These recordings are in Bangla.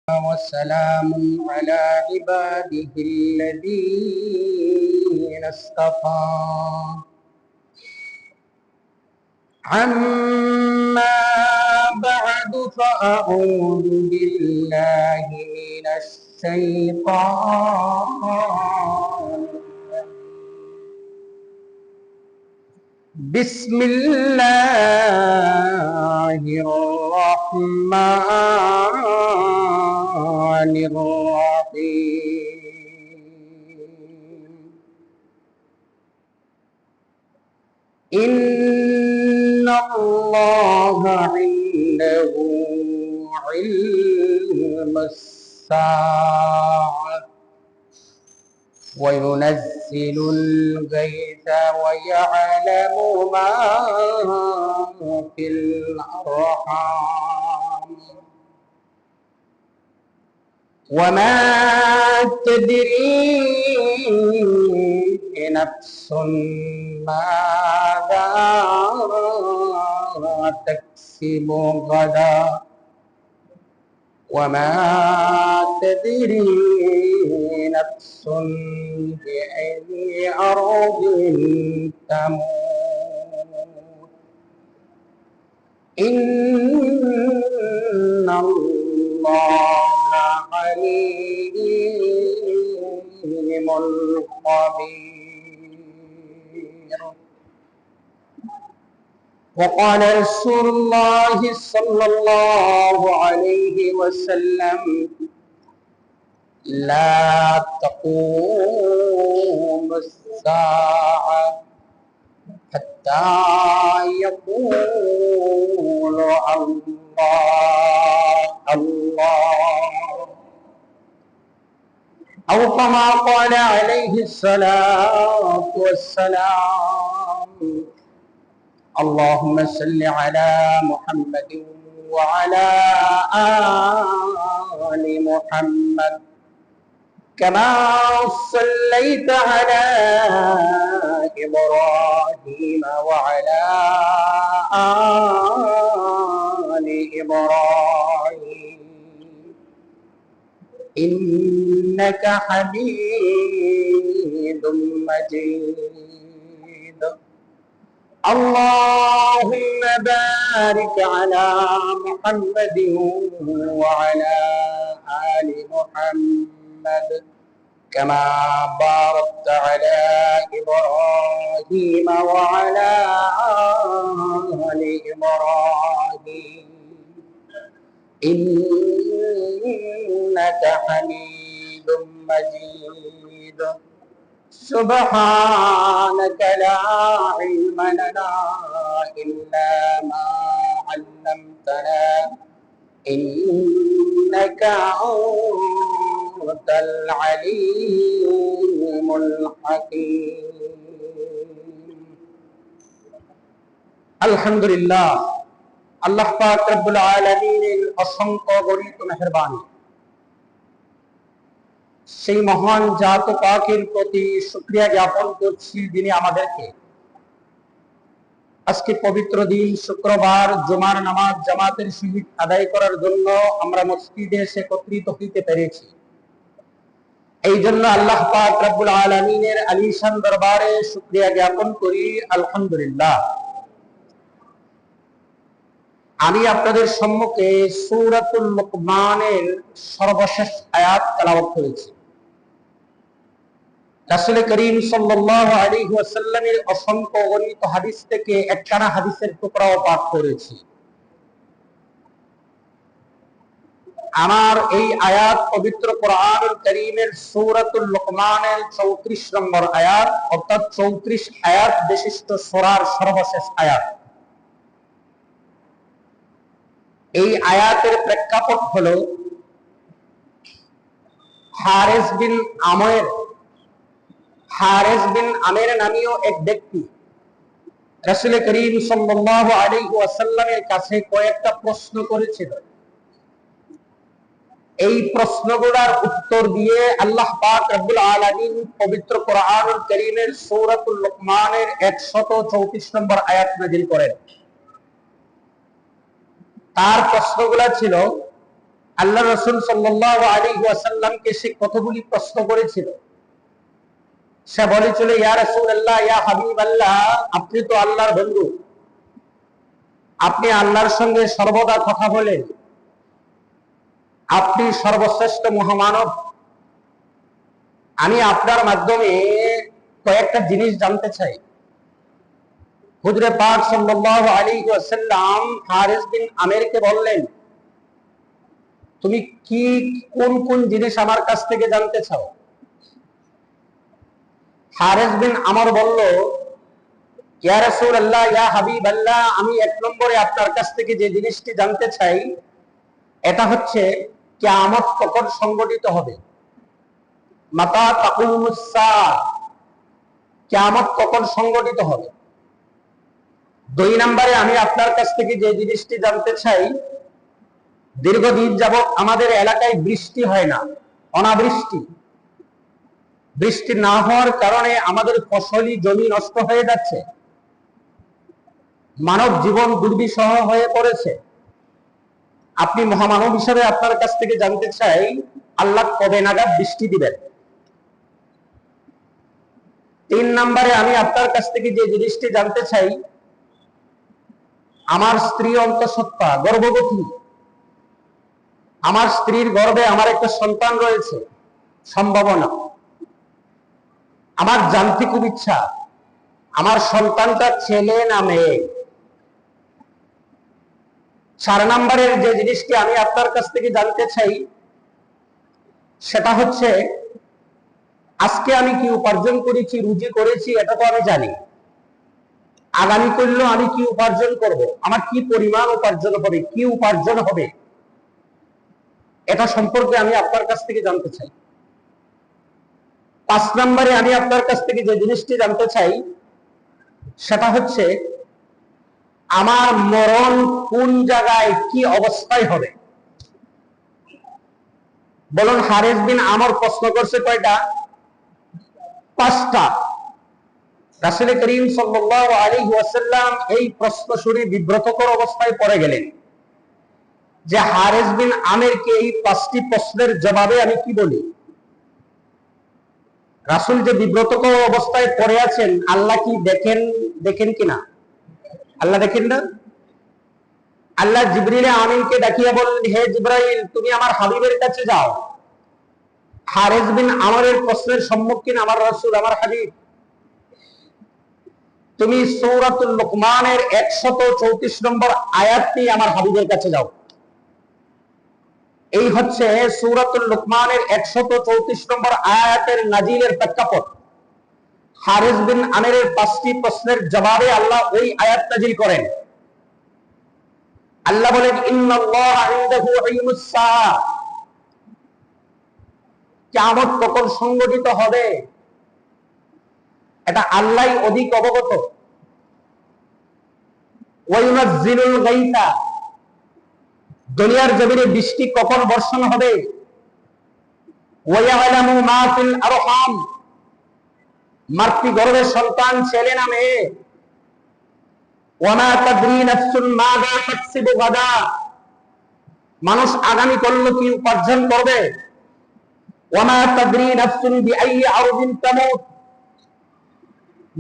وسلام على عباده الذين اصطفى عما بعد فأعوذ بالله من الشيطان بسم الله الرحمن الرحيم إن الله عنده علم الساعة وينزل الغيث ويعلم ما في الأرحام وما تدري نفس ماذا تكسب غدا وما تدري نفس بأي أرض تموت إن الله عليم خبير. وقال رسول الله صلى الله عليه وسلم لا تقوم الساعة حتى يقول الله الله أو كما قال عليه الصلاة والسلام اللهم صل على محمد وعلى آل محمد كما صليت على إبراهيم وعلى آل إبراهيم إنك حميد مجيد. اللهم بارك على محمد وعلى آل محمد كما باركت على إبراهيم وعلى آل إبراهيم إنك حميد مجيد. سبحانك لا علم لنا إلا ما علمتنا إنك أنت العليم الحكيم. الحمد لله আল্লাহ পাক রব্বুল আলামিনের অসংখ্য গণিত মেহেরবানি সেই মহান জাত পাকের প্রতি শুকরিয়া জ্ঞাপন করছি যিনি আমাদেরকে আজকে পবিত্র দিন শুক্রবার জুমার নামাজ জামাতের সহিত আদায় করার জন্য আমরা মসজিদে এসে একত্রিত হইতে পেরেছি। এই জন্য আল্লাহ পাক রব্বুল আলামিনের আলিশান দরবারে শুকরিয়া জ্ঞাপন করি আলহামদুলিল্লাহ। আমি আপনাদের সম্মুখে সূরাতুল লুকমানের সর্বশেষ আয়াত তেলাওয়াত করেছি। রাসূল করিম সাল্লাল্লাহু আলাইহি ওয়াসাল্লামের অসংখ্য গণিত হাদিস থেকে একখানা হাদিসের টুকরাও পাঠ করেছি। আমার এই আয়াত পবিত্র কোরআনুল কারীমের সূরাতুল লুকমানের 34 নম্বর আয়াত, অর্থাৎ 34 আয়াত বিশিষ্ট সূরার সর্বশেষ আয়াত। এই আয়াতের প্রেক্ষাপট হলো হারিস বিন আমের নামীয় এক ব্যক্তি রাসূল করিম সাল্লাল্লাহু আলাইহি ওয়াসাল্লামের কাছে কয়েকটা প্রশ্ন করেছিল। এই প্রশ্নগুলোর উত্তর দিয়ে আল্লাহ পাক রব্বুল আলামিন পবিত্র কোরআনুল কারীমের সূরাতুল লুকমানের 134 নম্বর আয়াত নাযিল করেন। তার প্রশ্নগুলো ছিল আল্লাহ রাসূল সাল্লাল্লাহু আলাইহি ওয়াসাল্লামকে সে কতগুলি প্রশ্ন করেছিল। সে বলেছিল, ইয়া রাসূলুল্লাহ, ইয়া হাবিবাল্লাহ, আপনি তো আল্লাহর বন্ধু, আপনি আল্লাহর সঙ্গে সর্বদা কথা বলেন, আপনি সর্বশ্রেষ্ঠ মহামানব। আমি আপনার মাধ্যমে কয়েকটা জিনিস জানতে চাই। হুজুরে পাক সাল্লাল্লাহু আলাইহি ওয়াসাল্লাম হারিস বিন আমিরকে বললেন, তুমি কি কোন কোন জিনিস আমার কাছ থেকে জানতে চাও? হারিস বিন আমর বলল, ইয়া রাসূলুল্লাহ, ইয়া হাবিবাল্লাহ, আমি এক নম্বরে আপনার কাছ থেকে যে জিনিসটি জানতে চাই এটা হচ্ছে কিয়ামত কখন সংঘটিত হবে, মাতা তাকুমুস সাআহ, কিয়ামত কখন সংঘটিত হবে। দুই নম্বরে আমি আপনার কাছ থেকে যে জিনিসটি জানতে চাই, দীর্ঘদিন যাবত আমাদের এলাকায় বৃষ্টি হয় না, অনাবৃষ্টি। বৃষ্টি না হওয়ার কারণে আমাদের ফসলি জমি নষ্ট হয়ে যাচ্ছে, মানব জীবন দুর্বিষহ হয়ে পড়েছে। আপনি মহামানব হিসেবে আপনার কাছ থেকে জানতে চাই, আল্লাহ কবে নাগাদ বৃষ্টি দিবেন। তিন নম্বরে আমি আপনার কাছ থেকে যে জিনিসটি জানতে চাই, আমার স্ত্রী অন্তঃসত্ত্বা গর্ভবতী, আমার স্ত্রীর গর্ভে আমার একটা সন্তান রয়েছে, সম্ভাবনা। আমার জানতে খুব ইচ্ছা, আমার সন্তানটা ছেলে না মেয়ে। চার নম্বরের যে জিনিসটি আমি আপনার কাছ থেকে জানতে চাই সেটা হচ্ছে, আজকে আমি কি উপার্জন করেছি, রুজি করেছি, এটা তো আমি জানি। আগামী করলেও আমি কি উপার্জন করব, আমার কি পরিমাণ উপার্জন হবে, কি উপার্জন হবে, এটা সম্পর্কে আমি আপনার কাছ থেকে জানতে চাই। পাঁচ নম্বরে আমি আপনার কাছ থেকে যে জিনিসটি জানতে চাই সেটা হচ্ছে, আমার মরণ কোন জায়গায় কি অবস্থায় হবে। বলুন, হারিস বিন আমর প্রশ্ন করছে কয়টা? পাঁচটা। রাসূল করিম সাল্লাল্লাহু আলাইহি ওয়াসাল্লাম এই প্রশ্ন শুনে বিব্রতকর অবস্থায় পড়ে গেলেন যে হারিস বিন আমিরকে এই পাঁচটি প্রশ্নের জবাবে আমি কি বলি। রাসূল যে বিব্রতকর অবস্থায় পড়ে আছেন, আল্লাহ কি দেখেন কিনা? আল্লাহ দেখেন না? আল্লাহ জিবরিল আমিনকে ডাকিয়ে বললেন, হে জিবরাইল, তুমি আমার হাবিবের কাছে যাও। হারিস বিন আমরের প্রশ্নের সম্মুখীন আমার রাসূল, আমার হাবিব, তুমি সূরাতুল লুকমানের 134 নম্বর আয়াত নিয়ে আমার হাবিবের কাছে যাও। এই হচ্ছে সূরাতুল লুকমানের 134 নম্বর আয়াতের নাজিলের প্রেক্ষাপট। হারিস বিন আমিরের পাঁচটি প্রশ্নের জবাবে আল্লাহ ওই আয়াত নাজিল করেন। আল্লাহ বলেন, ইন্নাল্লাহা ইনদাহু ইলমুস সাআহ, কিয়ামত কখন সংঘটিত হবে এটা আল্লাহই অধিক অবগত। ওয়া ইউনাজ্জিলুল গায়থা, দুনিয়ার জমিনে বৃষ্টি কখন বর্ষণ হবে। ওয়া ইয়ালামু মা ফিল আরহাম, মাতৃগর্ভের সন্তান ছেলে না মেয়ে। ওয়া মা তাদরি নাফসুন মাযা তাকসিবু গাদা, মানুষ আগামী কল্য কি উপার্জন করবে। ওয়া মা তাদরি নাফসুন বিআইয়ি আরদিন তামুত,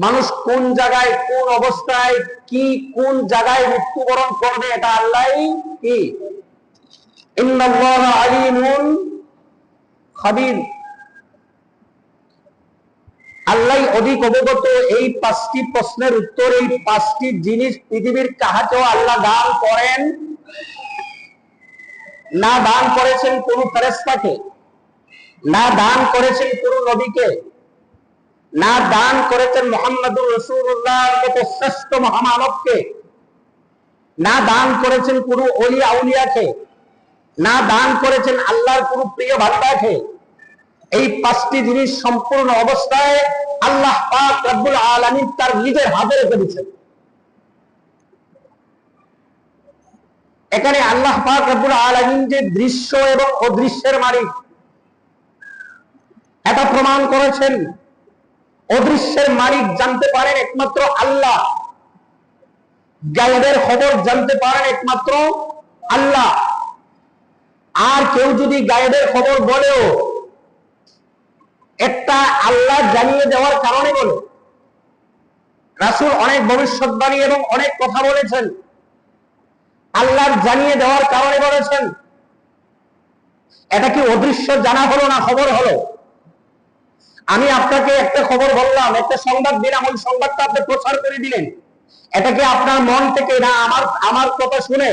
মানুষ কোন জায়গায়, কোন অবস্থায়, কি কোন জায়গায় মৃত্যুবরণ করবে এটা আল্লাহই কি। ইন্নাল্লাহা আলিমুন খাবীর, আল্লাহ অধিক অবগত। এই পাঁচটি প্রশ্নের উত্তর, এই পাঁচটি জিনিস পৃথিবীর কাহাকেও আল্লাহ দান করেন না। দান করেছেন কোন ফেরেশতাকে, না দান করেছেন কোন নবীকে, না দান করেছেন মুহাম্মদুর রাসূলুল্লাহর মতো শ্রেষ্ঠ মহামানবকে, না দান করেছেন কোন ওলি আউলিয়াকে, না দান করেছেন আল্লাহর কোন প্রিয় বান্দাকে। এই পাঁচটি জিনিস সম্পূর্ণ অবস্থায় আল্লাহ পাক রব্বুল আলামিন তার নিজের হাতে রেখে দিয়েছেন। এখানে আল্লাহ পাক রব্বুল আলামিন যে দৃশ্য এবং অদৃশ্যের মালিক এটা প্রমাণ করেছেন। অদৃশ্যের মালিক জানতে পারেন একমাত্র আল্লাহ, গায়বের খবর জানতে পারেন একমাত্র আল্লাহ। আর কেউ যদি গায়েবের খবর বলেও একটা আল্লাহ জানিয়ে দেওয়ার কারণে বলে। রাসূল অনেক ভবিষ্যৎবাণী এবং অনেক কথা বলেছেন, আল্লাহর জানিয়ে দেওয়ার কারণে বলেছেন। এটা কি অদৃশ্য জানা হলো না খবর হলো? আমি আপনাকে একটা খবর বললাম, একটা সংবাদ দিলাম, ওই সংবাদটা আপনি প্রচার করে দিলেন। এটা কি আপনার মন থেকে না আমার কথা শুনে,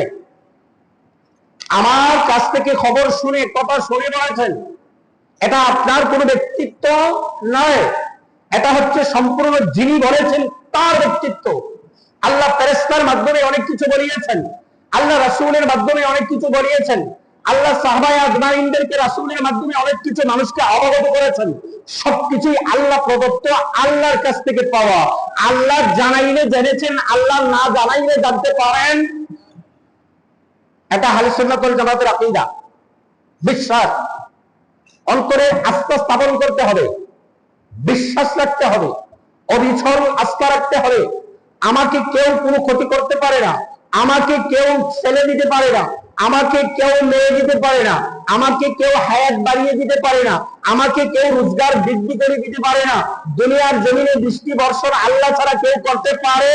আমার কাছ থেকে খবর শুনে কথা শুনে বলেছেন? এটা আপনার কোনো ব্যক্তিত্ব নয়, এটা হচ্ছে সম্পূর্ণ যিনি বলেছেন তার ব্যক্তিত্ব। আল্লাহ ফেরেশতার মাধ্যমে অনেক কিছু বলিয়েছেন, আল্লাহ রাসূলের মাধ্যমে অনেক কিছু বলিয়েছেন, আল্লাহ সাহাবায়ে আজমাইনদেরকে রাসূলের মাধ্যমে অনেক কিছু মানুষকে অবগত করেছেন। সবকিছুই আল্লাহ প্রদত্ত, আল্লাহর কাছ থেকে পাওয়া। আল্লাহ জানাইলে জেনেছেন, আল্লাহ না জানাইলে জানতে পারেন। এটা আহলে সুন্নাত ওয়াল জামাতের আকীদা, বিশ্বাস। অন্তরে আস্থা স্থাপন করতে হবে, বিশ্বাস রাখতে হবে, অবিচল আস্থা রাখতে হবে। আমাকে কেউ কোনো ক্ষতি করতে পারে না, আমাকে কেউ ছেলে দিতে পারে না, আমাকে কেউ মেয়ে দিতে পারে না, আমাকে কেউ হায়াত বাড়িয়ে দিতে পারে না, আমাকে কেউ রোজগার বৃদ্ধি করে দিতে পারে না। দুনিয়ার জমিনে বৃষ্টি বর্ষণ আল্লাহ ছাড়া কেউ করতে পারে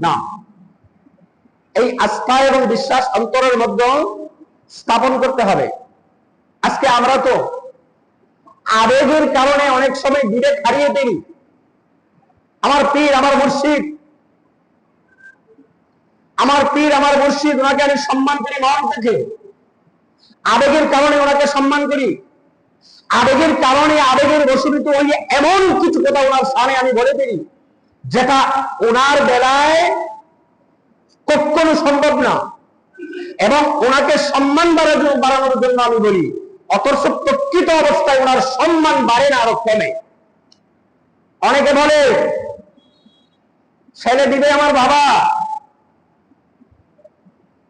না। এই আস্থা এবং বিশ্বাস অন্তরের মধ্যে স্থাপন করতে হবে। আজকে আমরা তো আবেগের কারণে অনেক সময় বিবেক হারিয়ে ফেলি। আমার পীর, আমার মুর্শিদ, আমার পীর, আমার মুর্শিদ, ওনাকে আমি সম্মান করি মন থেকে। আবেগের কারণে ওনাকে সম্মান করি, আবেগের কারণে আবেগের বশীভূত হয়ে এমন কিছু কথা ওনার সামনে আমি বলে ফেলি যেটা ওনার বেলায় কখনো সম্ভব না, এবং ওনাকে সম্মান বাড়ানোর জন্য আমি বলি। অথচ প্রকৃত অবস্থায় ওনার সম্মান বাড়ে না, আরো কমে। অনেকে বলে ছেলে দিবে আমার বাবা,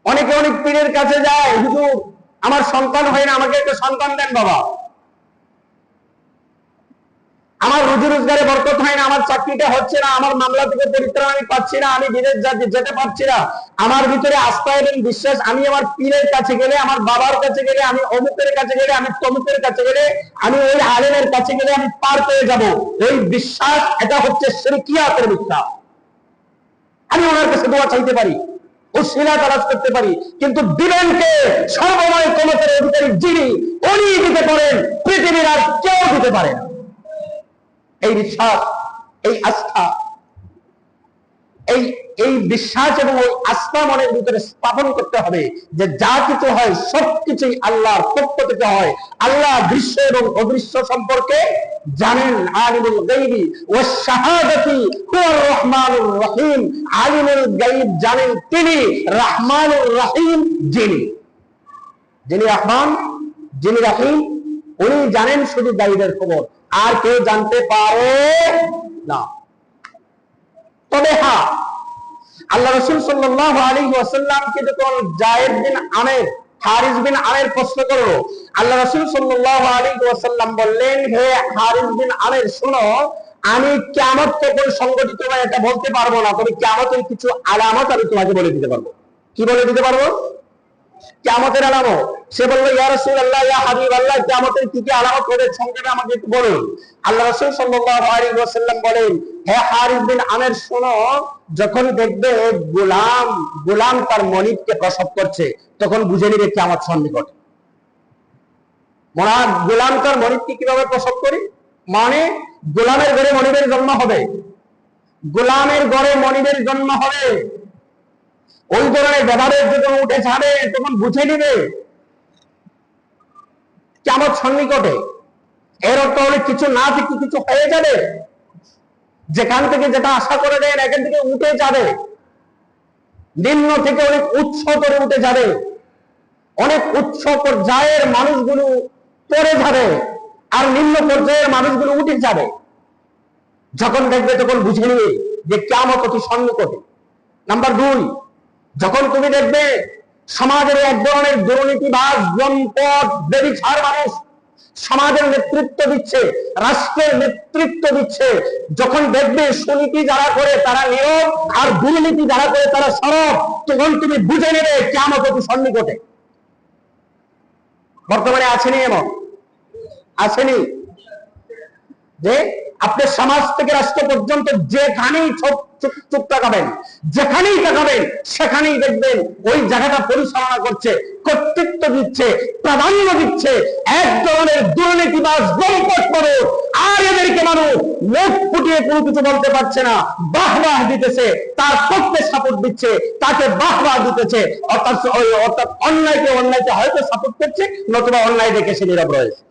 অনেকে অনেক পীরের কাছে যায়, হুজুর আমার সন্তান হয় না, আমাকে একটা সন্তান দেন বাবা। আমার রুজি রোজগারে বরকত হয় না, আমার চাকরিটা হচ্ছে না, আমার মামলা থেকে পরিত্রাণ আমি পাচ্ছি না, আমি বিদেশ যেতে পারছি না। আমার ভিতরে আস্থা এবং বিশ্বাস, আমি আমার পীরের কাছে গেলে, আমার বাবার কাছে গেলে, আমি অমুকের কাছে গেলে, আমি তমুকের কাছে গেলে, আমি ওই আলেমের কাছে গেলে আমি পার পেয়ে যাব। ওই বিশ্বাস, এটা হচ্ছে শিরকিয়াতের বিশ্বাস। আমি ওনার কাছে দোয়া চাইতে পারি, ওসিলা তালাশ করতে পারি, কিন্তু দিবেন কে? সর্বময় ক্ষমতার অধিকারী যিনি, উনি দিতে পারেন, পৃথিবীর আর কেউ দিতে পারে না। এই বিশ্বাস, এই আস্থা, এই বিশ্বাস এবং ওই আস্থা মনের ভিতরে স্থাপন করতে হবে যে যা কিছু হয় সবকিছুই আল্লাহর পক্ষ থেকে হয়। আল্লাহ দৃশ্য এবং অদৃশ্য সম্পর্কে জানেন। আলিমুল গায়বি ওয়াস শাহাদাতি হুয়ার রহমানুর রহিম। আলিমুল গায়ব জানেন তিনি, রহমানুর রহিম যিনি, যিনি রহমান, যিনি রহিম, উনি জানেন শুধু গায়বের খবর, আর কেউ জানতে পারে না। তবে হ্যাঁ, আল্লাহ রাসূল সাল্লাল্লাহু আলাইহি ওয়াসাল্লামকে যখন যায়েদ বিন আমের, হারিস বিন আমের প্রশ্ন করলো, আল্লাহ রাসূল সাল্লাল্লাহু আলাইহি ওয়াসাল্লাম বললেন, হে হারিস বিন আমের, শোনো, আমি কিয়ামত কখন সংঘটিত হয় এটা বলতে পারবো না, তবে কিয়ামতের কিছু আলামত আমি তোমাকে বলে দিতে পারবো। কি বলে দিতে পারবো? কিয়ামতের আলামত। সে বলল, ইয়া রাসূলুল্লাহ, ইয়া হাবিবাল্লাহ, কিয়ামতের কি কি আলামত হবে সংক্ষেপে আমাকে একটু বলুন। আল্লাহ রাসূল সাল্লাল্লাহু আলাইহি ওয়াসাল্লাম বলেন, হে হারিস বিন আমের, শোনো, যখন দেখবে গোলাম তার মনিবকে প্রসব করছে, তখন বুঝে নিবে কিয়ামত সন্নিকট। গোলাম তার মনিবকে কিভাবে প্রসব করে? মানে গোলামের ঘরে মনিবের জন্ম হবে, গোলামের ঘরে মনিবের জন্ম হবে। ওই ধরনের ব্যবহারের যখন উঠে যাবে, তখন বুঝে নিবে কিয়ামত সন্নিকটে। এর অর্থ হলে কিছু না থেকে কিছু হয়ে যাবে, যেখান থেকে যেটা আশা করে দেন এখান থেকে উঠে যাবে, নিম্ন থেকে অনেক উচ্চ করে উঠে যাবে, অনেক উচ্চ পর্যায়ের মানুষগুলো পড়ে যাবে, আর নিম্ন পর্যায়ের মানুষগুলো উঠে যাবে। যখন দেখবে তখন বুঝে নিবে যে কিয়ামত অতি সন্নিকটে। নাম্বার 2, যখন তুমি দেখবে সমাজের এক ধরনের দুর্নীতিবাজ, জনপদ, ব্যভিচার মানুষ সমাজের নেতৃত্ব দিচ্ছে, রাষ্ট্রের নেতৃত্ব দিচ্ছে, যখন দেখবে সুনীতি যারা করে তারা নীরব, আর দুর্নীতি যারা করে তারা সরব, তখন তুমি বুঝে নেবে কিয়ামত অতি সন্নিকটে। বর্তমানে আসেনি, এমন আসেনি যে আপনার সমাজ থেকে রাষ্ট্র পর্যন্ত যেখানেই চুপ তাকাবেন, যেখানেই তাকাবেন, সেখানেই দেখবেন ওই জায়গাটা পরিচালনা করছে, কর্তৃত্ব দিচ্ছে, প্রাধান্য দিচ্ছে এক ধরনের দুর্নীতিবাজ লম্পট করে। আর এদেরকে মানুষ মুখ ফুটিয়ে কোনো কিছু বলতে পারছে না, বাহবাহ দিতেছে, তার পক্ষে সাপোর্ট দিচ্ছে, তাকে বাহবাহ দিতেছে। অর্থাৎ অন্যায়কে হয়তো সাপোর্ট করছে, নতুবা অন্যায় দেখে সে নীরব রয়েছে।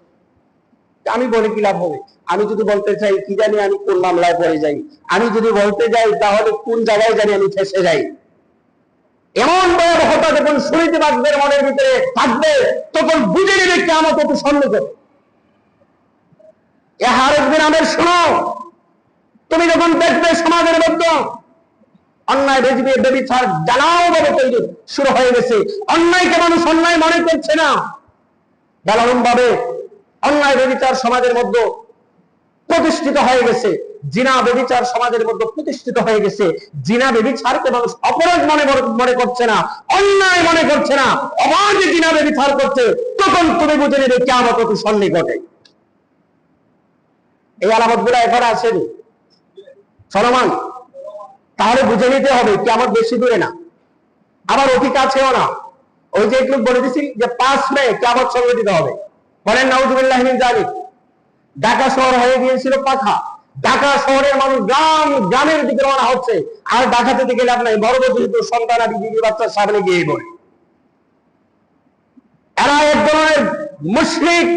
আমি বলে কি লাভ হবে? আমি যদি বলতে চাই কি জানি আমি কোন মামলায় পড়ে যাই, আমি যদি বলতে যাই তাহলে কোন জায়গায় জানি আমি ফেসে যাই। এমন ভয়াবহতা যখন সুনীতিবাদদের মনের ভিতরে থাকবে, তখন বুঝে নেবে কিয়ামত অতি সন্নিকটে। এ হারেস বিন আমের শোনো, তুমি যখন দেখবে সমাজের মধ্যে অন্যায় বেবিচার জ্বালাও ভাবে তৈরি শুরু হয়ে গেছে, অন্যায়কে মানুষ অন্যায় মনে করছে না, বেলারম ভাবে অন্যায় বেবিচার সমাজের মধ্যে প্রতিষ্ঠিত হয়ে গেছে, জিনা বেবিচার সমাজের মধ্যে প্রতিষ্ঠিত হয়ে গেছে। জিনা বেবিচারকে মানুষ অপরাধ মনে করছে না, অন্যায় মনে করছে না, অবাধে জিনা বেবিচার করছে। তখন তুমি বুঝে নেবে কিয়ামত অতি সন্নিকটে। এই আলামত গুলা এখন আসেনি চলমান, তাহলে বুঝে নিতে হবে কিয়ামত বেশি দূরে না, আবার অতি কাছেও না। ওই যে একটু বলে দিছি যে 5 মে কিয়ামত সংঘটিত হবে, বলেন নাউযুবিল্লাহি মিন যালিক। ঢাকা শহর হয়ে গিয়েছিল পাখা, ঢাকা শহরের মানুষ গ্রামের দিকে রওনা হচ্ছে। আর ঢাকা থেকে গেলে আপনার গর্ভবতী সন্তান আর বিবি বাচ্চার সামনে গিয়ে পড়ে। এরা এক ধরনের মুশরিক,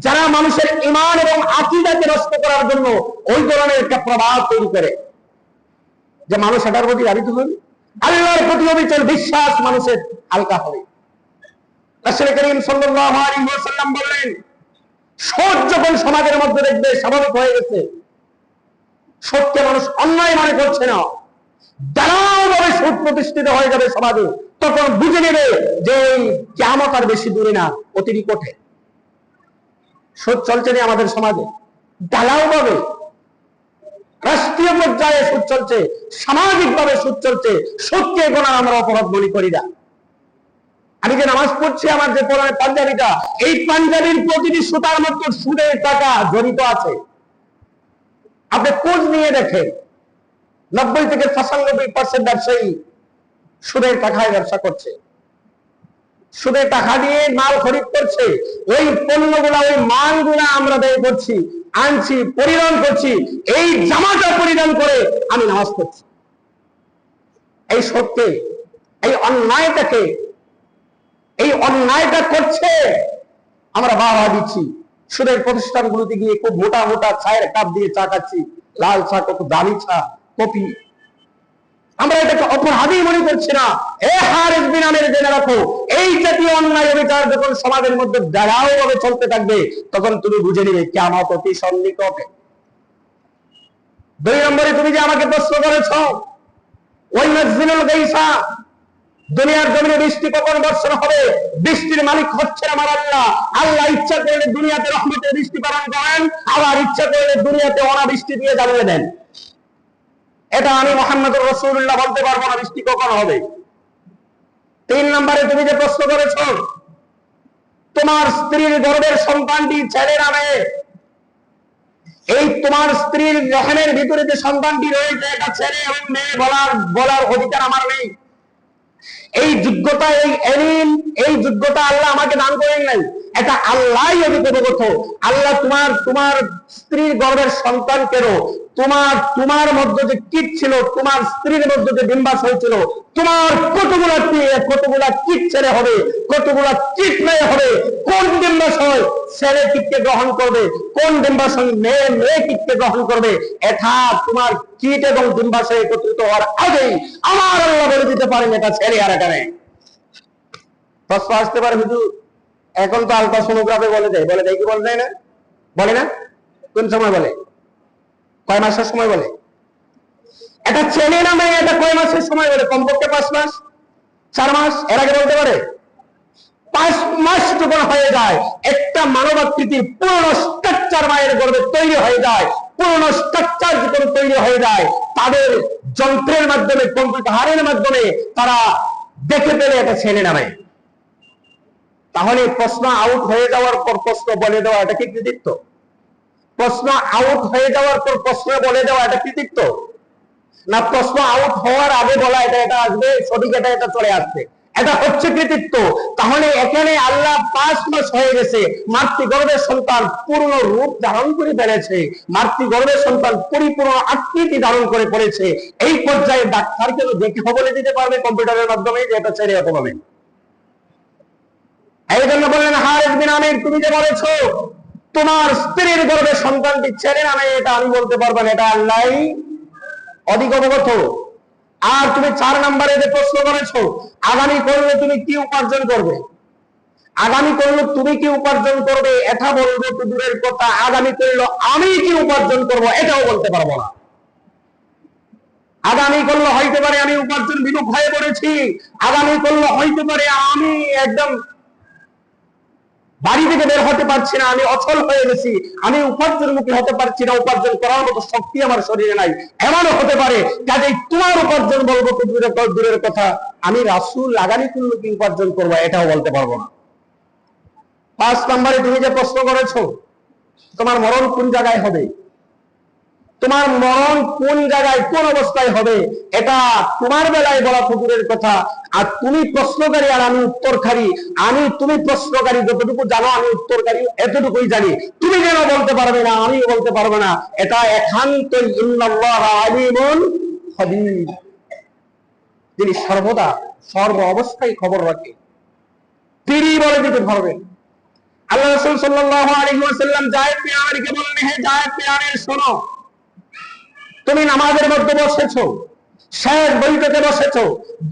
যারা মানুষের ঈমান এবং আকীদাকে নষ্ট করার জন্য ওই ধরনের একটা প্রভাব তৈরি করে যে মানুষ এটার প্রতি ধাবিত হবে, আল্লাহর প্রতি অবিচল বিশ্বাস মানুষের হালকা হবে। রাসূল করিম সাল্লাল্লাহু আলাইহি ওয়াসাল্লাম বললেন, সৎ যখন সমাজের মধ্যে দেখবে স্বাভাবিক হয়ে গেছে, সত্যকে মানুষ অন্যায় মনে করছে না, দাঁড়াওভাবে সৎ প্রতিষ্ঠিত হয়ে যাবে সমাজে, তখন বুঝে নেবে যে কিয়ামত আর বেশি দূরে না, অতি নিকটে। সৎ চলছে না আমাদের সমাজে, দাঁড়াওভাবে রাষ্ট্রীয় পর্যায়ে সুদ চলছে, সামাজিক ভাবে সুদ চলছে। সত্যকে এখন আমরা অপরাধ মনে করি না। আমি যে নামাজ পড়ছি, আমার যে পরনে পাঞ্জাবিটা, এই পাঞ্জাবির প্রতিটি সুতার মধ্যে সুদের টাকা জড়িত আছে। আপনি খোঁজ নিয়ে দেখেন, 90 থেকে 95% ব্যবসায়ী সুদের টাকায় ব্যবসা করছে, সুদের টাকা দিয়ে মাল খরিদ করছে। ওই পণ্যগুলা, ওই মালগুলা আমরা ব্যয় করছি, আনছি, পরিধান করছি। এই জামাটা পরিধান করে আমি নামাজ পড়ছি। এই সত্যি এই অন্যায়টা করছে, আমরা বাবা দিচ্ছি। সুদের প্রতিষ্ঠানগুলোতে গিয়ে খুব মোটা মোটা চায়ের কাপ দিয়ে চা খাচ্ছি, লাল চা, কত দামি চা, কফি। আমরা এটাকে অপরাধী মনে করছি না। এ হারেস বিন আমের জেনে রাখো, এই জাতীয় অন্যায় অবিচার যখন সমাজের মধ্যে দাঁড়াওভাবে চলতে থাকবে, তখন তুমি বুঝে নিবে কিয়ামত অতি সন্নিকটে। 2 নম্বরে তুমি যে আমাকে প্রশ্ন করেছ, ওই নাযিলুল গায়সা, দুনিয়ার জমিনে বৃষ্টি কখন বর্ষণ হবে? বৃষ্টির মালিক হচ্ছেন আমার আল্লাহ। আল্লাহ ইচ্ছা করলে দুনিয়াতে রহমতের বৃষ্টি পালন করেন, আবার ইচ্ছা করলে দুনিয়াতে অনাবৃষ্টি দিয়ে জ্বালিয়ে দেন। এটা আমি মুহাম্মদুর রাসূলুল্লাহ বলতে পারবো না বৃষ্টি কখন হবে। 3 নম্বরে তুমি যে প্রশ্ন করেছ, তোমার স্ত্রীর গর্ভের সন্তানটি ছেলে না মেয়ে? এই তোমার স্ত্রীর রহমের ভিতরে যে সন্তানটি রয়েছে, এটা ছেলে এবং মেয়ে বলার অধিকার আমার নেই। এই যোগ্যতা, এই যোগ্যতা আল্লাহ আমাকে দান করেন নাই, এটা আল্লাহই অবগত। আল্লাহ তোমার স্ত্রীর গর্ভের সন্তান কেন, তোমার মধ্যে যে কিট ছিল, তোমার স্ত্রীর মধ্যে যে ডিম্বাশয় ছিল, তোমার কতগুলা কিট ছেলে হবে, কতগুলা কিট মেয়ে হবে। কোন ডিম্বাশয় ছেলে কিটকে গ্রহণ করবে, কোন ডিম্বাশয় মেয়ে কিটকে গ্রহণ করবে, এটা তোমার কিট এবং ডিম্বাশয় একত্রিত হওয়ার আগেই আমার আল্লাহ বলে দিতে পারেন এটা ছেলে আর এটা মেয়ে। প্রশ্ন আসতে পারে, হুজুর এখন তো আলট্রাসোনোগ্রাফি বলে দেয় কি বলে দেয় না? বলে না? কোন সময় বলে? কয় মাসের সময় বলে? এটা ছেলে না মেয়ে, এটা কয় মাসের সময় বলে? কমপক্ষে 5 মাস, 4 মাস, এর আগে বলতে পারে? 5 মাস যখন হয়ে যায়, একটা মানবাকৃতির পূর্ণ স্ট্রাকচার মায়ের গর্ভে তৈরি হয়ে যায়, পূর্ণ স্ট্রাকচার যখন তৈরি হয়ে যায়, তাদের যন্ত্রের মাধ্যমে, কম্পিউটারের মাধ্যমে তারা দেখে পেলে এটা ছেলে না মেয়ে। তাহলে প্রশ্ন আউট হয়ে যাওয়ার পর প্রশ্ন বলে দেওয়া এটা কি কৃতিত্ব? প্রশ্ন আউট হয়ে যাওয়ার পর প্রশ্ন বলে দেওয়া এটা কৃতিত্ব না? প্রশ্ন আউট হওয়ার আগে বলা এটা আসবে সঠিক, এটা চলে আসবে, এটা হচ্ছে কৃতিত্ব। তাহলে এখানে আল্লাহ 5 মাস হয়ে গেছে, মাতৃগর্ভের সন্তান পূর্ণ রূপ ধারণ করে ফেলেছে, মাতৃগর্ভের সন্তান পরিপূর্ণ আকৃতি ধারণ করে পড়েছে। এই পর্যায়ে ডাক্তার কেন দেখে বলে দিতে পারবে কম্পিউটারের মাধ্যমে যে এটা ছেড়ে হতে পারবে। এই জন্য বললেন হারিস বিন আমির, তুমি যে বলেছ তোমার স্ত্রীর গর্ভে সন্তানটি ছেড়ে নামে, এটা আমি বলতে পারবো না, এটা আল্লাহ অধিক অবগত। আর তুমি 4 নম্বরে যে প্রশ্ন করেছো, আগামী করলে তুমি কি উপার্জন করবে, আগামী করলে তুমি কি উপার্জন করবে এটা বলবো তো দূরের কথা, আগামী করলে আমি কি উপার্জন করব এটাও বলতে পারবো না। আগামী করলে হইতে পারে আমি উপার্জন বিমুখ হয়ে পড়েছি, আগামী করলে হইতে পারে আমি একদম বাড়ি থেকে বের হতে পারছি না, আমি অচল হয়ে গেছি, আমি উপার্জনমুখী হতে পারছি না, উপার্জন করার মতো শক্তি আমার শরীরে নাই, এমনও হতে পারে। কাজেই তোমার উপার্জন বলবো তো দূরের কথা, আমি রাসূল আগামী করলে কি উপার্জন করবো এটাও বলতে পারবো না। 5 নম্বরে তুমি যে প্রশ্ন করেছো তোমার মরণ কোন জায়গায় হবে, তোমার মরণ কোন জায়গায় কোন অবস্থায় হবে এটা তোমার বেলায় বলা তো দূরের কথা, আর তুমি প্রশ্নকারী আর আমি উত্তরকারী, তুমি প্রশ্নকারী যতটুকু জানো আমি উত্তরকারী এতটুকুই জানি, তুমি যেন বলতে পারবে না আমিও বলতে পারবো না, এটা একান্ত ইন্নাল্লাহ আলিমুন খাবীর, যিনি সর্বদা সর্ব অবস্থায় খবর রাখে, তিনি বলে দিতে পারবেন। আল্লাহ রাসূল সাল্লাল্লাহু আলাইহি ওয়াসাল্লাম যায়েদ বিন আমিরকে বললেন, হে যায়েদ বিন আমির শোনো, তুমি নামাজের মধ্যে বসেছো, শেষ বৈঠকে বসেছো,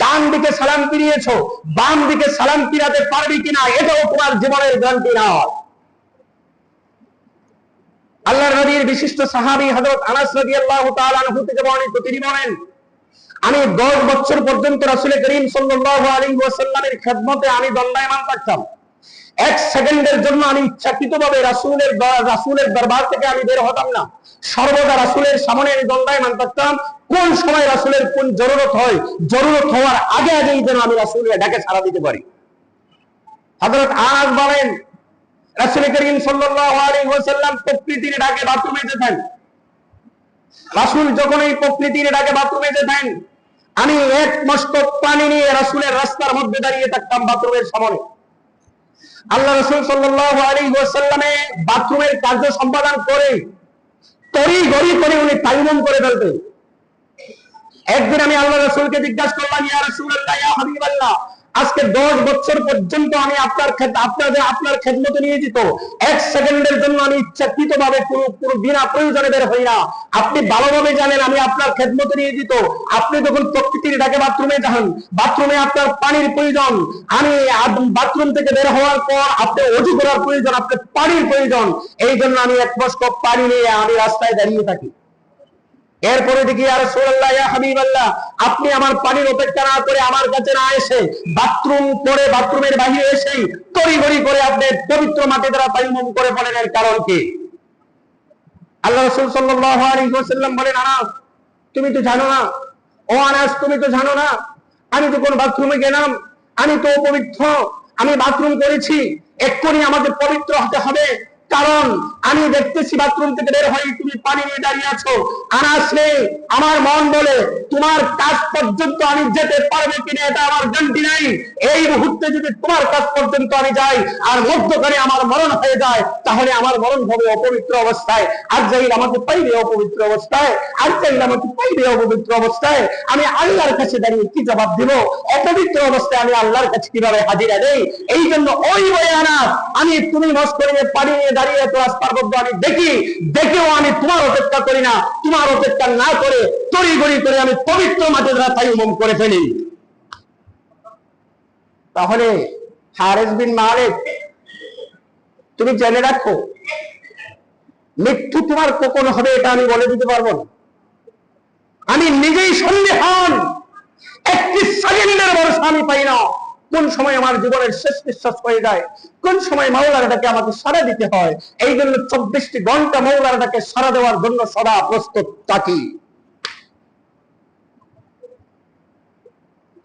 ডান দিকে সালাম ফিরিয়েছো, বাম দিকে সালাম ফিরাতে পারবি কিনা এটাও তোমার জীবনের গ্যারান্টি নয়। আল্লাহর নবীর বিশিষ্ট সাহাবী হযরত আনাস রাদিয়াল্লাহু তাআলা আনহু থেকে বর্ণিত, তিনি বলেন, আমি 10 বছর পর্যন্ত রাসূল করিম সাল্লাল্লাহু আলাইহি ওয়াসাল্লামের খেদমতে আমি দণ্ডায়মান থাকতাম। 1 সেকেন্ডের জন্য আমি ইচ্ছাকৃতভাবে রাসূলের দরবার থেকে আমি বের হতাম না, সর্বদা রাসূলের সামনে আমি দণ্ডায়মান থাকতাম। কোন সময় রাসূলের কোন জরুরত হয়, জরুরত হওয়ার আগে আগেই যেন আমি রাসূলের ডাকে সাড়া দিতে পারি। হযরত আনাস বলেন, রাসূল করিম সাল্লাল্লাহু আলাইহি ওয়াসাল্লাম প্রকৃতির ডাকে বাথরুমে যেতেন, রাসূল যখন এই প্রকৃতির ডাকে বাথরুমে যেতেন, আমি 1 মস্তক পানি নিয়ে রাসূলের রাস্তার মধ্যে দাঁড়িয়ে থাকতাম বাথরুমের সামনে। আল্লাহ রাসূল সাল্লাল্লাহু আলাইহি ওয়াসাল্লামে বাথরুমের কার্য সম্পাদন করে তড়িঘড়ি করে উনি তায়াম্মুম করে ফেলতেন। একদিন আমি আল্লাহ রাসূলকে জিজ্ঞাসা করলাম, ইয়া রাসূলুল্লাহ, ইয়া হাবিবাল্লাহ, আজকে 10 বছর পর্যন্ত আমি আপনার খেদমতে নিয়োজিত, 1 সেকেন্ডের জন্য আমি ইচ্ছাকৃতভাবে কোনো বিনা প্রয়োজনে বের হই না, আপনি ভালোভাবে জানেন আমি আপনার খেদমতে নিয়োজিত, আপনি যখন প্রকৃতির ডাকে বাথরুমে যান, বাথরুমে আপনার পানির প্রয়োজন, আমি বাথরুম থেকে বের হওয়ার পর আপনি ওযু করার প্রয়োজন, আপনার পানির প্রয়োজন, এই জন্য আমি 1 মস্তক পানি নিয়ে আমি রাস্তায় দাঁড়িয়ে থাকি। এরপরে দেখি, ইয়া রাসূলুল্লাহ, ইয়া হাবিবাল্লাহ, আপনি আমার পানির অপেক্ষা না করে আমার কাছে না এসে বাথরুম করে বাথরুমের বাইরে এসেই তড়িঘড়ি করে আপনি পবিত্র মাটি দ্বারা তায়াম্মুম করে ফেলেন, এর কারণ কি? আল্লাহ রাসূল সাল্লাল্লাহু আলাইহি ওয়াসাল্লাম বলেন, আনাস তুমি তো জানো না, ও আনাস তুমি তো জানো না, আমি যখন বাথরুমে গেলাম আমি তো অপবিত্র, আমি বাথরুম করেছি, এক্ষুনি আমাকে পবিত্র হতে হবে, কারণ আমি দেখতেছি বাথরুম থেকে বের হয়ে তুমি পানি নিয়ে দাঁড়িয়ে আছো। আনাস রে, আমার মন বলে তোমার কাজ পর্যন্ত আমি যেতে পারবো কিনা এটা আমার গ্যারান্টি নাই, এই মুহূর্তে যদি তোমার কাজ পর্যন্ত আমি যাই আর মধ্যখানে আমার মরণ হয়ে যায়, তাহলে আমার মরণ হবে অপবিত্র অবস্থায়, আর যাইলে আমাকে পাইবে অপবিত্র অবস্থায়, আর যাইলে আমাকে পাইবে অপবিত্র অবস্থায়, আমি আল্লাহর কাছে দাঁড়িয়ে কি জবাব দিব? অপবিত্র অবস্থায় আমি আল্লাহর কাছে কিভাবে হাজিরা দেই? এই জন্য ওই বলে আনাস, আমি তুমি মস্করিনে পানি নিয়ে দাঁড়িয়ে তো রাস্তার মধ্যে আমি দেখেও আমি তোমার অপেক্ষা করি না, তোমার অপেক্ষা না করে তড়িঘড়ি করে আমি পবিত্র মাটির দ্বারা তায়াম্মুম করে ফেলি। তাহলে হারিস বিন মালিক, তুমি জেনে রাখো, মৃত্যু তোমার কখন হবে এটা আমি বলে দিতে পারবো না, আমি নিজেই সন্দেহান, 1 সেকেন্ডের ভরসা আমি পাই না, কোন সময় আমার জীবনের শেষ নিঃশ্বাস হয়ে যায়, কোন সময় মাওলানাটাকে আমাকে সাড়া দিতে হয়। এই জন্য 24টি ঘন্টা মাওলানাটাকে সাড়া দেওয়ার জন্য সদা প্রস্তুত থাকি।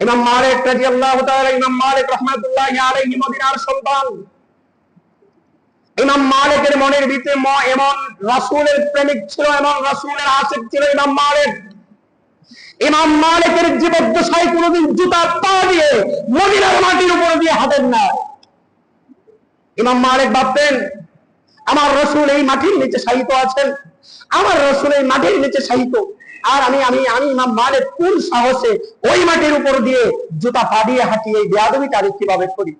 ইমাম মালিক রাদিয়াল্লাহু তাআলা, ইমাম মালিক রাহমাতুল্লাহি আলাইহি মদিনার সন্তান। ইমাম মালিকের মনের ভিতরে এমন রাসূলের প্রেমিক ছিল, এমন রাসূলের আশিক ছিল ইমাম মালিক। ইমাম মালিকের জীবদ্দশায় কোনদিন জুতার পা দিয়ে মদিনার মাটির উপর দিয়ে হাঁটেন না। ইমাম মালিক ভাবতেন, আমার রাসূল এই মাটির নিচে শায়িত আছেন, আমার রাসূল এই মাটির নিচে শায়িত, আর আমি আমি আমি ইমাম মালিক কোন সাহসে ওই মাটির উপর দিয়ে জুতা পা দিয়ে হাঁটি, এই বেয়াদবিটা আমি কিভাবে করি।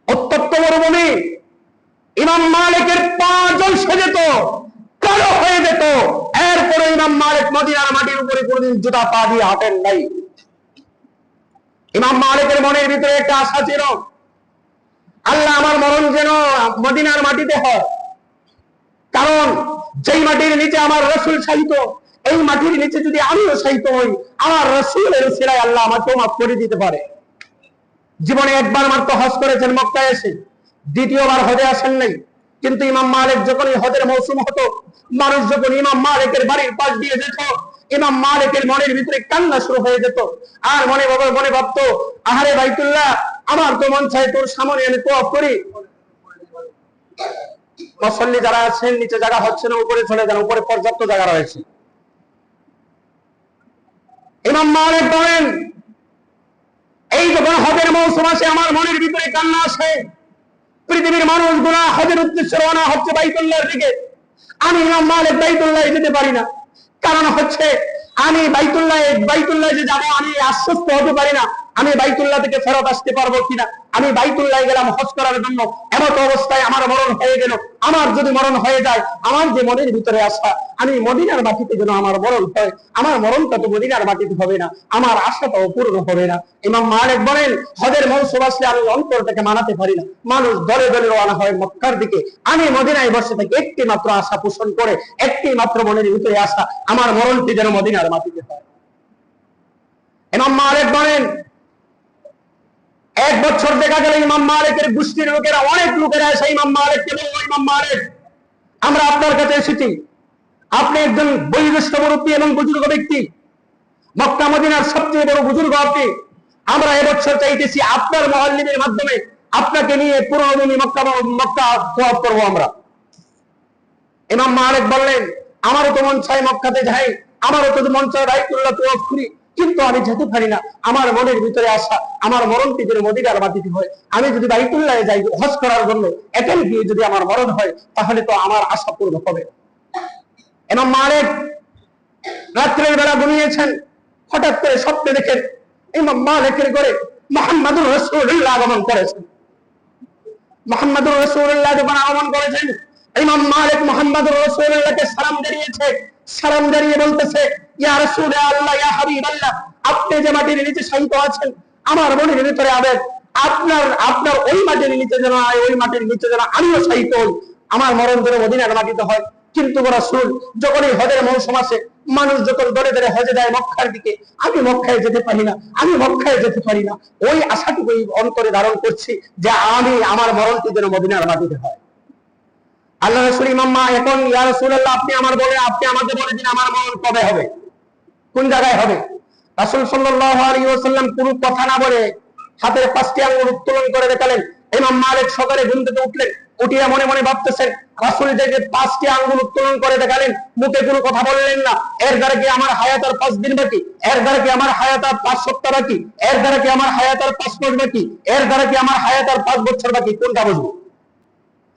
উত্তপ্ত মরুভূমি, ইমাম মালিকের পা জ্বলসে যেত, কালো হয়ে যেত, এরপরে ইমাম মালিক মদিনার মাটির উপরে কোনদিন জুতা পা দিয়ে হাঁটেন নাই। ইমাম মালিকের মনের ভিতরে একটা আশা ছিল, আল্লাহ আমার মরণ যেন মদিনার মাটিতে হয়, কারণ যেই মাটির নিচে আমার রাসূল শায়িত, এই মাটির নিচে যদি আমিও শায়িত হই, আমার রাসূলের উসিলায় আল্লাহ আমাকে মাফ করে দিতে পারে। জীবনে একবার মাত্র হজ করেছেন মক্কায় এসে, দ্বিতীয়বার হজে আসেন নাই। কিন্তু ইমাম মালিক যখনই হজের মৌসুম হতো, মানুষ যখন ইমাম মালিকের বাড়ির পাশ দিয়ে যেত, ইমাম মালিকের মনের ভিতরে কান্না শুরু হয়ে যেত, আর মনে ভাবতো, আহারে বাইতুল্লাহ, আমার তো মন চায় তোর সামনে আমি তোয়াফ করি। মুসল্লি যারা আছেন নিচে জায়গা হচ্ছে না, উপরে চলে যান, উপরে পর্যাপ্ত জায়গা রয়েছে। ইমাম মালিক বলেন, এই যখন হজের মৌসুম আসে আমার মনের ভিতরে কান্না আসে। পৃথিবীর মানুষগুলা হজের উদ্দেশ্যে রওনা হচ্ছে বাইতুল্লাহর দিকে, আমি ইমাম মালিক বাইতুল্লাহে যেতে পারি না। কারণ হচ্ছে আমি বাইতুল্লাহে যে যাবো, আমি আশ্বস্ত হতে পারি না আমি বাইতুল্লাহ থেকে ফেরত আসতে পারবো কিনা। আমি বাইতুল্লাহে গেলাম হজ করার জন্য, এমত অবস্থায় আমার মরণ হয়ে গেল। আমার যদি মরণ হয়ে যায়, আমার যে মনের ভিতরে আশা আমি মদিনার মাটিতে যেন আমার মরণ হয়, আমার মরণটা তো মদিনার মাটিতে হবে না, আমার আশাটাও পূর্ণ হবে না। ইমাম মালিক বলেন, হজের মৌসুম আসলে আমি অন্তরটাকে মানাতে পারি না, মানুষ দলে দলে রওনা হয় মক্কার দিকে, আমি মদিনায় বসে থাকি একটি মাত্র আশা পোষণ করে, একটি মাত্র মনের ভিতরে আশা আমার মরণটি যেন মদিনার মাটিতে হয়। ইমাম মালিক বলেন, এক বছর দেখা গেল ইমাম মালিকের গোষ্ঠীর লোকেরা, অনেক লোকেরা এসে ইমাম মালিককে বলল, ইমাম মালিক, আমরা আপনার কাছে এসেছি, আপনি একজন বয়োজ্যেষ্ঠ মুরব্বী এবং বুজুর্গ ব্যক্তি, মক্কা মদিনার সবচেয়ে বড় বুজুর্গ আপনি, আমরা এবছর চাইতেছি আপনার মুআল্লিমের মাধ্যমে আপনাকে নিয়ে পুরো মক্কা তোয়াফ করবো আমরা। ইমাম মালিক বললেন, আমারও তো মন চায় মক্কাতে যাই, আমারও তো মন চায় বাইতুল্লাহ তোয়াফ করি, কিন্তু আমি যেতে পারি না। আমার মনের ভিতরে আসা আমার মরণটি যেন মদিনার মাটিতে হয়। আমি যদি বাইতুল্লাহে যাই হজ করার জন্য, এখানে গিয়ে যদি আমার মরণ হয়, তাহলে তো আমার আশা পূর্ণ হবে। ইমাম মালিক রাত্রের বেলা ঘুমিয়েছেন, হঠাৎ করে স্বপ্নে দেখেন ইমাম মালিকের ঘরে মুহাম্মদুর রাসূলুল্লাহ আগমন করেছেন। মুহাম্মদুর রাসূলুল্লাহ যখন আগমন করেছেন, ইমাম মালিক মুহাম্মদুর রাসূলুল্লাহকে সালাম জানিয়েছে। সালাম জানিয়ে বলতেছে, ইয়া রাসূলুল্লাহ, ইয়া হাবিবাল্লাহ, আপনি যে মাটির নিচে শায়িত আছেন, আমার মনের ভিতরে আবেগ, আপনার ওই মাটির নিচে যেন, ওই মাটির নিচে যেন আমিও শায়িত হই, আমার মরণ যেন মদিনার মাটিতে হয়। কিন্তু রাসূল, যখন এই হজের মৌসুম আসে, মানুষ যখন দলে দলে হজে যায় মক্কার দিকে, আমি মক্কায় যেতে পারি না, আমি মক্কায় যেতে পারি না। ওই আশাটুকু অন্তরে ধারণ করছি যে আমার মরণটি যেন মদিনার মাটিতে হয়। আল্লাহ রাসূল ইমাম এখন, ইয়া রাসূলুল্লাহ, আপনি আমাকে বলে দিন আমার মরণ কবে হবে, কোন জায়গায় হবে। রাসূল সাল্লাল্লাহু আলাইহি ওয়াসাল্লাম কোনো কথা না বলে হাতের 5টি আঙ্গুল উত্তোলন করে দেখালেন। ইমাম মালিক সকালে ঘুম থেকে উঠলেন, উঠিয়া মনে মনে ভাবতেছেন, রাসূল যে 5টি আঙ্গুল উত্তোলন করে দেখালেন, মুখে কোনো কথা বললেন না, এর দ্বারা কি আমার হায়াত আর 5 দিন বাকি, এর দ্বারা কি আমার হায়াত আর 5 সপ্তাহ বাকি, এর দ্বারা কি আমার হায়াত আর 5 মাস বাকি, এর দ্বারা কি আমার হায়াত আর 5 বছর বাকি, কোনটা বুঝবো।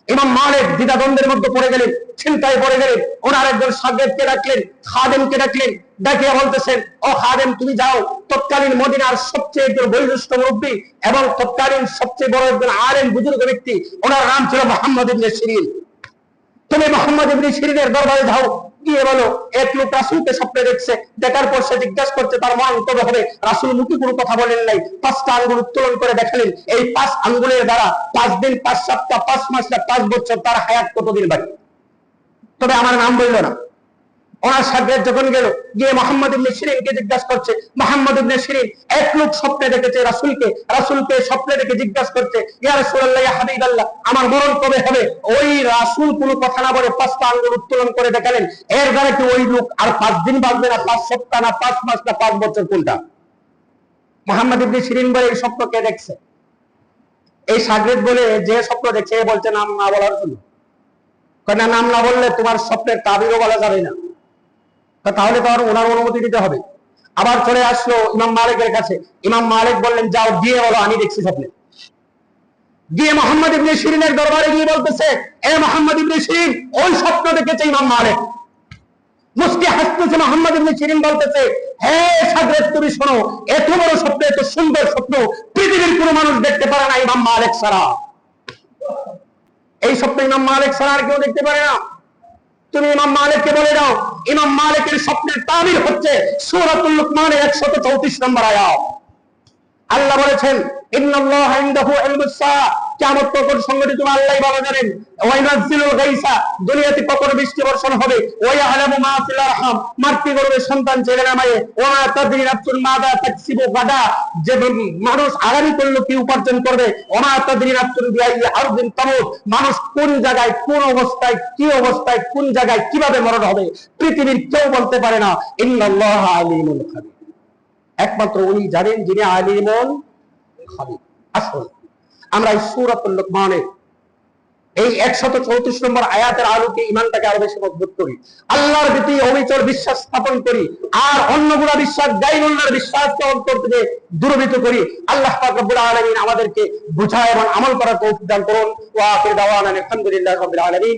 ইমাম মালিক দ্বিধাদ্বন্দ্বের মধ্যে পড়ে গেলেন, চিন্তায় পড়ে গেলেন। ওনার একজন শাগির্দকে ডাকলেন, খাদেমকে ডাকলেন, ডাকিয়ে বলতেছেন, ও খাদেম, তুমি যাও, তৎকালীন মদিনার সবচেয়ে একজন বয়োজ্যেষ্ঠ মুরব্বী এবং তৎকালীন সবচেয়ে বড় একজন আলেম বুজুর্গ ব্যক্তি, ওনার নাম ছিল মুহাম্মদ ইবনে সিরিন, তুমি মুহাম্মদ ইবনে সিরিনের দরবারে যাও, গিয়ে বলো এক লোক রাসূলকে স্বপ্নে দেখছে, দেখার পর সে জিজ্ঞাসা করছে তার মরণ কবে হবে। রাসূল মুখে কোনো কথা বলেন নাই, 5টা আঙ্গুল উত্তোলন করে দেখালেন, এই 5 আঙ্গুলের দ্বারা 5 দিন, 5 সপ্তাহ, 5 মাস, 5 বছর, তার হায়াত কতদিন বাকি। তবে আমার নাম বলল না। ওনার শাগির্দ যখন গেল, গিয়ে মুহাম্মদ ইবনে সিরিনকে জিজ্ঞাসা করছে, মুহাম্মদ ইবনে সিরিন, এক লোক স্বপ্নে দেখেছে রাসূলকে স্বপ্নে দেখে জিজ্ঞাসা করছে, ইয়া রাসূলুল্লাহ, ইয়া হাবিবাল্লাহ, আমার মরণ কবে হবে। ওই রাসূল কোনো কথা না বলে 5টা আঙ্গুল উত্তোলন করে দেখালেন, এর দ্বারা কি ওই লোক আর 5 দিন বাঁচবে না, 5 সপ্তাহ না, 5 মাস না, 5 বছর, কোনটা। মুহাম্মদ ইবনে সিরিন বলে এই স্বপ্ন কে দেখছে? এই শাগরেদ বলে যে স্বপ্ন দেখছে এ বলছে নাম না বলার জন্য। না, নাম না বললে তোমার স্বপ্নের তাবিরও বলা যাবে না, তাহলে তো আর ওনার অনুমতি দিতে হবে। আবার চলে আসলো ইমাম মালিকের কাছে। ইমাম মালিক বললেন যাও গিয়ে বলো আমি দেখছি স্বপ্নে। গিয়ে মুহাম্মদ ইবনে সিরিনের দরবারে গিয়ে বলতেছে, এ মুহাম্মদ ইবনে সিরিন, ওই স্বপ্ন দেখেছে ইমাম মালিক। মুস্কি হাসতেছে মুহাম্মদ ইবনে সিরিন, বলতেছে, হে শাগরেদ তুমি শোনো, এত বড় স্বপ্ন, এত সুন্দর স্বপ্ন পৃথিবীর কোনো মানুষ দেখতে পারে না ইমাম মালিক ছাড়া। এই স্বপ্ন ইমাম মালিক ছাড়া আর কেউ দেখতে পারে না। তুমি ইমাম মালিককে বলে দাও, ইমাম মালিকের স্বপ্নের তাবির হচ্ছে সূরাতুল লুকমানের 134 নম্বর আয়াত। আল্লাহ বলেছেন, ইন্নাল্লাহা ইনদাহু ইলমুস সাআ, কিয়ামত কখন সংঘটিত হবে আল্লাহই ভালো জানেন। ওয়া ইউনাজ্জিলুল গায়সা, দুনিয়াতে কখন বৃষ্টি বর্ষণ হবে। ওয়া ইয়ালামু মা ফিল আরহাম, মাতৃগর্ভে সন্তান ছেলে না মেয়ে। ওয়া মা তাদরি নাফসুন মাযা তাকসিবু গাদা, যে মানুষ আগামী করলে কি উপার্জন করবে। ওয়া মা তাদরি নাফসুন বিআইয়ি আরদিন তামুত, মানুষ কোন জায়গায়, কোন অবস্থায়, কি অবস্থায়, কোন জায়গায় কিভাবে মরণ হবে পৃথিবীর কেউ বলতে পারে না। ইন্নাল্লাহা আলিমুল খাবীর, একমাত্র উনি জানেন যিনি আলিমুল খাবীর। আসল আমরা এই সূরাতুল লুকমানের এই 134 নম্বর আয়াতের আলোকে ঈমানটাকে আরো বেশি মজবুত করি, আল্লাহর প্রতি অবিচল বিশ্বাস স্থাপন করি, আর অন্যগুলা বিশ্বাস, গায়রুল্লাহর বিশ্বাসকে অন্তর থেকে দূরীভূত করি। আল্লাহ পাক রব্বুল আলামিন আমাদেরকে বুঝায় এবং আমল করার তৌফিক দান করুন। ওয়া আখিরু দাওয়ানা আলহামদুলিল্লাহি রাব্বিল আলামিন।